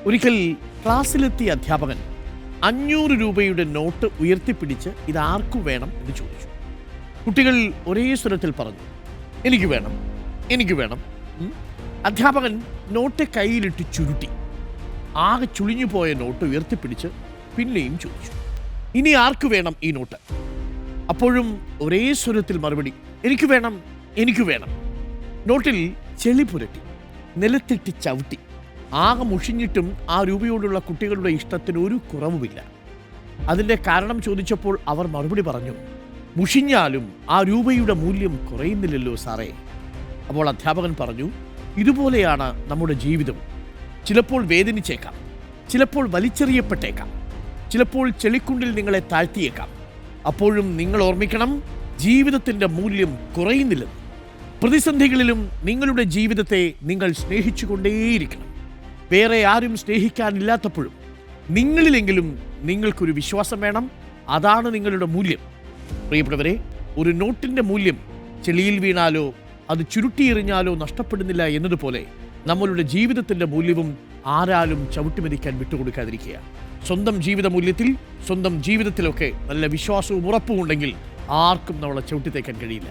ഒരിക്കൽ ക്ലാസ്സിലെത്തിയ അധ്യാപകൻ 500 രൂപയുടെ നോട്ട് ഉയർത്തിപ്പിടിച്ച് ഇതാർക്കു വേണം എന്ന് ചോദിച്ചു. കുട്ടികൾ ഒരേ സ്വരത്തിൽ പറഞ്ഞു, എനിക്ക് വേണം, എനിക്ക് വേണം. അധ്യാപകൻ നോട്ട് കയ്യിലിട്ട് ചുരുട്ടി. ആകെ ചുളിഞ്ഞു പോയ നോട്ട് ഉയർത്തിപ്പിടിച്ച് പിന്നെയും ചോദിച്ചു, ഇനി ആർക്കു വേണം ഈ നോട്ട്? അപ്പോഴും ഒരേ സ്വരത്തിൽ മറുപടി, എനിക്ക് വേണം, എനിക്ക് വേണം. നോട്ടിൽ ചെളി പുരട്ടി, നിലത്തിട്ട് ചവിട്ടി. ആകെ മുഷിഞ്ഞിട്ടും ആ രൂപയോടുള്ള കുട്ടികളുടെ ഇഷ്ടത്തിന് ഒരു കുറവുമില്ല. അതിൻ്റെ കാരണം ചോദിച്ചപ്പോൾ അവർ മറുപടി പറഞ്ഞു, മുഷിഞ്ഞാലും ആ രൂപയുടെ മൂല്യം കുറയുന്നില്ലല്ലോ സാറേ. അപ്പോൾ അധ്യാപകൻ പറഞ്ഞു, ഇതുപോലെയാണ് നമ്മുടെ ജീവിതം. ചിലപ്പോൾ വേദനിച്ചേക്കാം, ചിലപ്പോൾ വലിച്ചെറിയപ്പെട്ടേക്കാം, ചിലപ്പോൾ ചെളിക്കുണ്ടിൽ നിങ്ങളെ താഴ്ത്തിയേക്കാം. അപ്പോഴും നിങ്ങൾ ഓർമ്മിക്കണം, ജീവിതത്തിൻ്റെ മൂല്യം കുറയുന്നില്ലെന്ന്. പ്രതിസന്ധികളിലും നിങ്ങളുടെ ജീവിതത്തെ നിങ്ങൾ സ്നേഹിച്ചുകൊണ്ടേയിരിക്കണം. വേറെ ആരും സ്നേഹിക്കാനില്ലാത്തപ്പോഴും നിങ്ങളിലെങ്കിലും നിങ്ങൾക്കൊരു വിശ്വാസം വേണം. അതാണ് നിങ്ങളുടെ മൂല്യം. പ്രിയപ്പെട്ടവരെ, ഒരു നോട്ടിൻ്റെ മൂല്യം ചെളിയിൽ വീണാലോ അത് ചുരുട്ടിയെറിഞ്ഞാലോ നഷ്ടപ്പെടുന്നില്ല എന്നതുപോലെ നമ്മളുടെ ജീവിതത്തിൻ്റെ മൂല്യവും ആരാലും ചവിട്ടിമെതിക്കാൻ വിട്ടുകൊടുക്കാതിരിക്കുക. സ്വന്തം ജീവിത മൂല്യത്തിൽ, സ്വന്തം ജീവിതത്തിലൊക്കെ നല്ല വിശ്വാസവും ഉറപ്പും ഉണ്ടെങ്കിൽ ആർക്കും നമ്മളെ ചവിട്ടിത്തേക്കാൻ കഴിയില്ല.